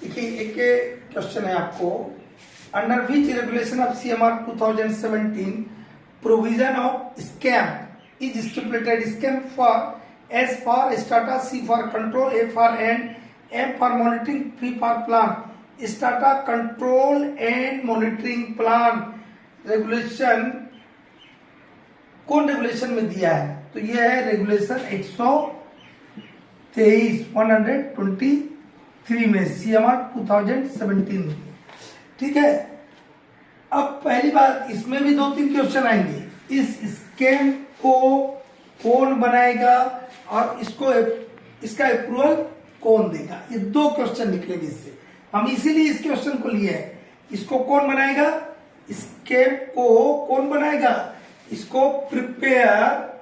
देखिए एक क्वेश्चन है आपको, under which regulation of CMR 2017 provision of SCAM is stipulated SCAM for S for strata, C for control, A for and, M for monitoring, P for plan. Strata control and monitoring plan regulation कौन regulation में दिया है? तो यह है regulation 123 में CMR 2017 में। ठीक है, अब पहली बात, इसमें भी 2-3 क्वेश्चन आएंगे। इस स्कैम को कौन बनाएगा और इसका अप्रूवल कौन देगा? ये 2 क्वेश्चन निकलेंगे इससे। हम इसीलिए इस क्वेश्चन को लिए हैं। इसको कौन बनाएगा, स्कैम को कौन बनाएगा, इसको प्रिपेयर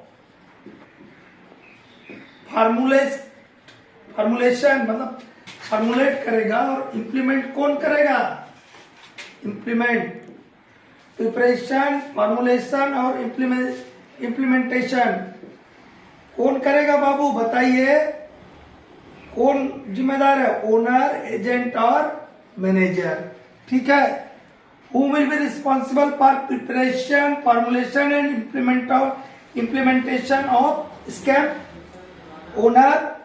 फार्मुलेशन मतलब फार्मुलेट करेगा और इंप्लीमेंट कौन करेगा? इंप्लीमेंट, प्रिपरेशन, फार्मुलेशन और इंप्लीमेंटेशन कौन करेगा बाबू बताइए? कौन जिम्मेदार है? ओनर, एजेंट और मैनेजर। ठीक है, who will be responsible for preparation, formulation and implementation of scam? Owner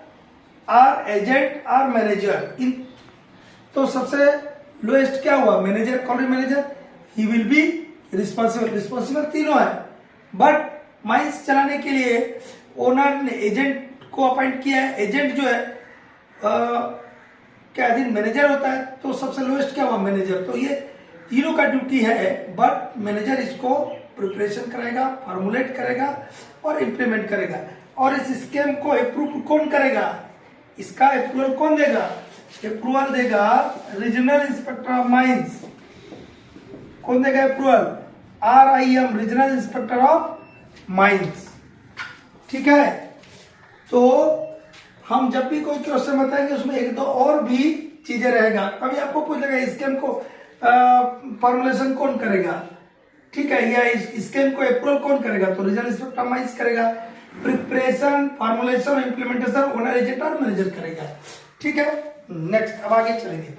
or agent or manager। इन तो सबसे लोएस्ट क्या हुआ? Manager, country manager, he will be responsible तीनों है। बट माइंस चलाने के लिए ओनर ने एजेंट को अपॉइंट किया है। एजेंट जो है क्या अधीन मैनेजर होता है, तो सबसे लोएस्ट क्या हुआ? मैनेजर। तो ये तीनों का ड्यूटी है, बट मैनेजर इसको प्रिपरेशन करेगा, फॉर्मुलेट करेगा और इंप्लीमेंट करेगा। और इस स्कीम को अप्रूव कौन करेगा? इसका अप्रूवल कौन देगा? अप्रूवल देगा रीजनल इंस्पेक्टर ऑफ माइंस। कौन देगा approval? RIM, regional inspector of mines. ठीक है, तो हम जब भी कोई क्वेश्चन बताएंगे उसमें 1-2 और भी चीजें रहेगा। कभी आपको पूछेगा स्कीम को फॉर्मुलेशन कौन करेगा, ठीक है, या इस स्कीम को अप्रूवल कौन करेगा? तो रीजनल इंस्पेक्टर माइंस करेगा। Preparation, formulation, implementation owner, agent और मैनेजर करेगा। ठीक है, नेक्स्ट अब आगे चलेंगे।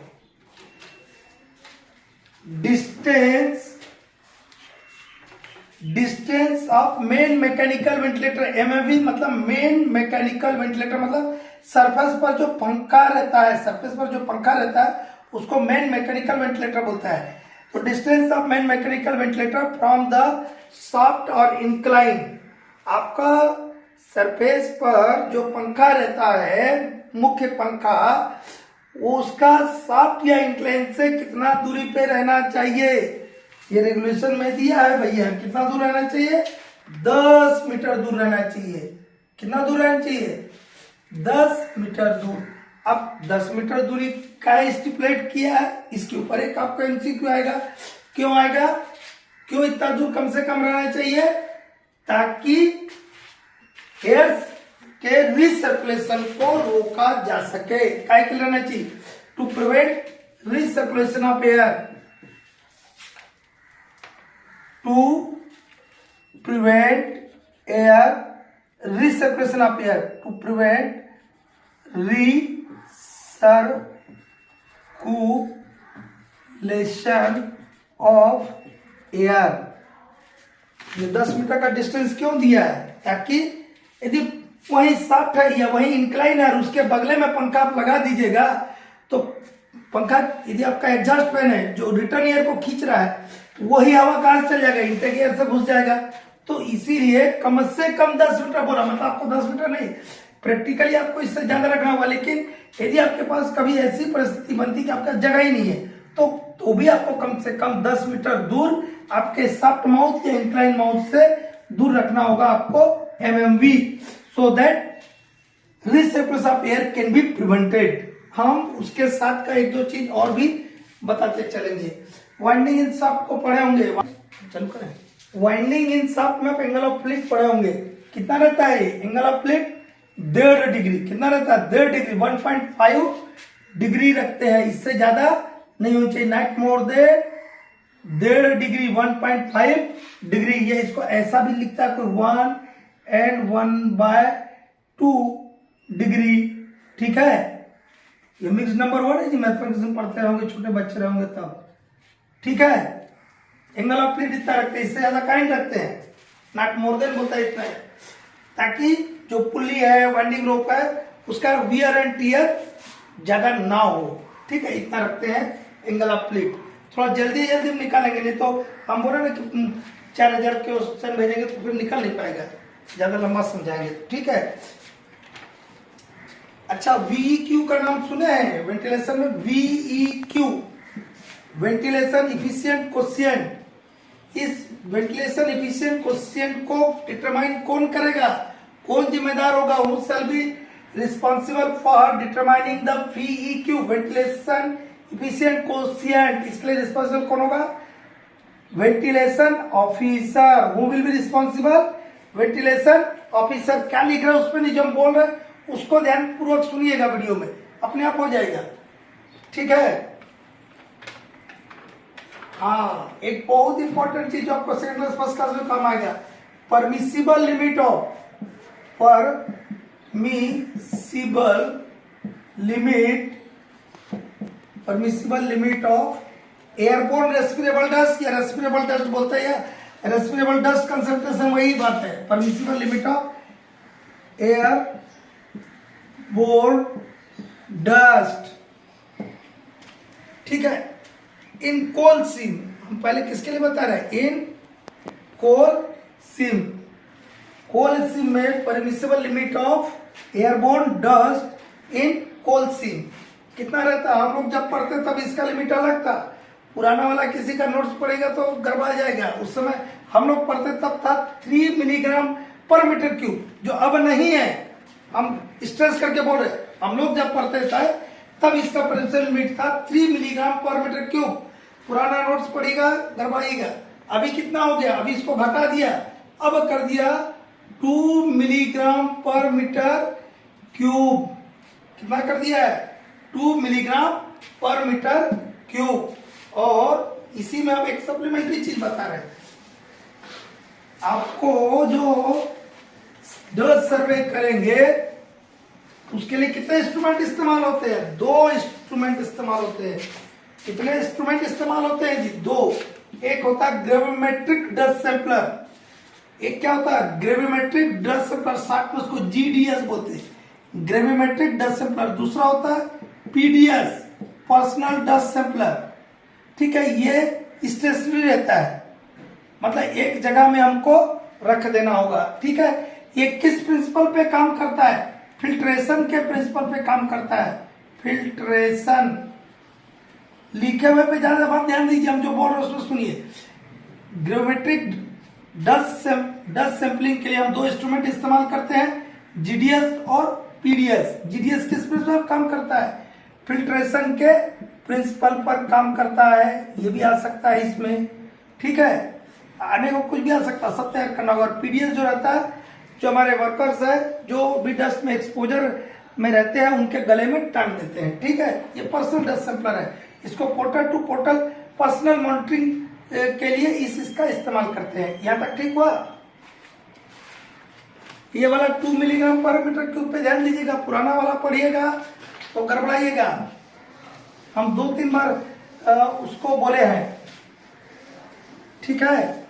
Distance of main mechanical ventilator, MMV मतलब मेन मैकेनिकल वेंटिलेटर, मतलब सरफेस पर जो पंखा रहता है, सरफेस पर जो पंखा रहता है उसको मेन मैकेनिकल वेंटिलेटर बोलता है। तो distance of main mechanical ventilator from the shaft और इंक्लाइन, आपका सरफेस पर जो पंखा रहता है, मुख्य पंखा, उसका शाफ्ट या इंक्लाइन से कितना दूरी पे रहना चाहिए? ये रेगुलेशन में दिया है भैया। कितना दूर रहना चाहिए? 10 मीटर दूर रहना चाहिए। कितना दूर रहना चाहिए? 10 मीटर दूर। अब 10 मीटर दूरी का स्टिपुलेट किया है, इसके ऊपर एक आपका MCQ आएगा। क्यों आएगा? क्यों इतना दूर कम से कम रहना चाहिए? ताकि एयर के रिसर्कुलेशन को रोका जा सके। काय के रहना चाहिए? To prevent recirculation of air, to prevent air recirculation of air, to prevent circulation of air. ये 10 मीटर का डिस्टेंस क्यों दिया है? ताकि यदि वही शाफ्ट है या वही इंक्लाइन है और उसके बगले में पंखा आप लगा दीजिएगा, तो पंखा यदि आपका एग्जॉस्ट फैन है जो रिटर्न एयर को खींच रहा है, वही हवा कहां से चल जाएगा? इंटेक एयर से घुस जाएगा। तो इसीलिए कम से कम 10 मीटर बोला, मतलब आपको 10 मीटर नहीं, प्रैक्टिकली आपको इससे ज्यादा रखना होगा। लेकिन यदि आपके पास कभी ऐसी परिस्थिति बनती कि आपका जगह ही नहीं है, तो भी आपको कम से कम 10 मीटर दूर आपके शाफ्ट माउथ या इंक्लाइन माउथ से दूर रखना होगा आपको MMV, so that recirculation of air can be prevented. हम उसके साथ का 1-2 चीज और भी बताते चलेंगे। वाइंडिंग इन शाफ्ट को पढ़े होंगे, चलो करें। वाइंडिंग इन शाफ्ट में एंगल ऑफ फ्लिट पढ़े होंगे। कितना रहता है एंगल ऑफ फ्लिट? 1.5 डिग्री। कितना रहता है? 1.5 डिग्री, 1.5 डिग्री रखते हैं, इससे ज्यादा नहीं होनी चाहिए। Not more than 1.5 degree, 1.5 degree. ये इसको ऐसा भी लिखता है कोई 1 and 1/2 डिग्री। ठीक है, ये मिक्स नंबर वन है जी, मैथमेटिक्स में पढ़ते रहोगे, छोटे बच्चे रहोगे तब। ठीक है, एंगल ऑफ प्लीट इतना रखते हैं, इससे ज्यादा काइंड रखते हैं, नॉट मोर देन बोलता है इतना है, ताकि जो पुल्ली है वाइंडिंग रोप है उसका वियर एंड टियर ज्यादा ना हो। ठीक है, इतना रखते हैं एंगल ऑफ प्लीट। थोड़ा जल्दी जल्दी निकालेंगे, नहीं तो हम बोले ना कि 4000 क्वेश्चन भेजेंगे तो फिर निकल नहीं पाएगा, ज्यादा लंबा समझाएंगे। ठीक है, अच्छा VEQ का नाम सुने हैं वेंटिलेशन में? VEQ, ventilation efficient quotient. इस वेंटिलेशन इफिशिएंट कोशिएंट को डिटरमाइन कौन करेगा, कौन जिम्मेदार होगा? Who shall be responsible for determining the VEQ, ventilation efficient quotient. इसके लिए रिस्पॉन्सिबल कौन होगा? Ventilation officer. Who will be responsible? Ventilation officer. क्या लिख रहे हैं उसमें, नहीं जो हम बोल रहे हैं उसको ध्यान पूर्वक सुनिएगा, वीडियो में अपने आप हो जाएगा। ठीक है, हाँ, एक बहुत इंपॉर्टेंट चीज जो आपको सेकंड क्लास फर्स्ट क्लास में काम आएगा, permissible limit of, permissible limit of airborne respirable dust, या रेस्पिरेबल डस्ट बोलते हैं, या रेस्पिरेबल डस्ट कंसंट्रेशन, वही बात है। Permissible limit of airborne dust. ठीक है, इन कोल सीम, हम पहले किसके लिए बता रहे हैं? इन कोल सीम। कोल सीम में permissible limit of airborne dust in coal seam कितना रहता? हम लोग जब पढ़ते तब इसका लिमिट अलग था, पुराना वाला किसी का नोट्स पड़ेगा तो गड़बड़ा जाएगा। उस समय हम लोग पढ़ते तब था 3 मिलीग्राम पर मीटर क्यूब, जो अब नहीं है। हम स्ट्रेस करके बोल रहे, हम लोग जब पढ़ते थे तब इसका परमिसिबल लिमिट था 3 मिलीग्राम पर मीटर क्यूब। पुराना नोट्स पढ़ेगा गड़बड़ाएगा। अभी कितना हो गया? अभी इसको घटा दिया, अब कर दिया 2 मिलीग्राम पर मीटर क्यूब। कितना कर दिया है? 2 मिलीग्राम पर मीटर क्यूब। और इसी में हम एक सप्लीमेंट्री चीज बता रहे हैं आपको, जो डस्ट सर्वे करेंगे उसके लिए कितने इंस्ट्रूमेंट इस्तेमाल होते हैं? 2 इंस्ट्रूमेंट इस्तेमाल होते हैं। कितने इंस्ट्रूमेंट इस्तेमाल होते हैं जी? 2। एक होता है ग्रेविमेट्रिक डस्ट सैंपलर। एक क्या होता है? ग्रेविमेट्रिक डस्ट सैंपलर, साथ में उसको GDS बोलते हैं, ग्रेविमेट्रिक डस्ट सैंपलर। दूसरा होता है PDS, पर्सनल डस्ट सैंपलर। ठीक है, ये स्टेशनरी रहता है, मतलब एक जगह में हमको रख देना होगा। ठीक है, ये किस प्रिंसिपल पे काम करता है? फिल्ट्रेशन के प्रिंसिपल पे काम करता है। फिल्ट्रेशन लिखे हुए पे ज्यादा बात ध्यान दीजिए, हम जो बोल रहे हैं उसमें सुनिए। ग्रेविमेट्रिक डस्ट सैंपलिंग के लिए हम 2 इंस्ट्रूमेंट इस्तेमाल करते हैं, GDS और PDS। GDS किस प्रिंसिपल पर काम करता है? फिल्ट्रेशन के प्रिंसिपल पर काम करता है। ये भी आ सकता है इसमें। ठीक है, आने को कुछ भी आ सकता है, सब तैयार करना होगा। और PDS जो रहता है, जो हमारे वर्कर्स है जो भी डस्ट में एक्सपोजर में रहते हैं उनके गले में टांग देते हैं। ठीक है, ये पर्सनल डस्ट सैंपलर है। इसको portal to portal personal monitoring के लिए इसका इस्तेमाल करते हैं। यहां तक ठीक हुआ? ये वाला 2 मिलीग्राम पर मीटर क्यूब पे ध्यान दीजिएगा, पुराना वाला पढ़िएगा तो गड़बड़ाइएगा। हम 2-3 बार उसको बोले हैं। ठीक है,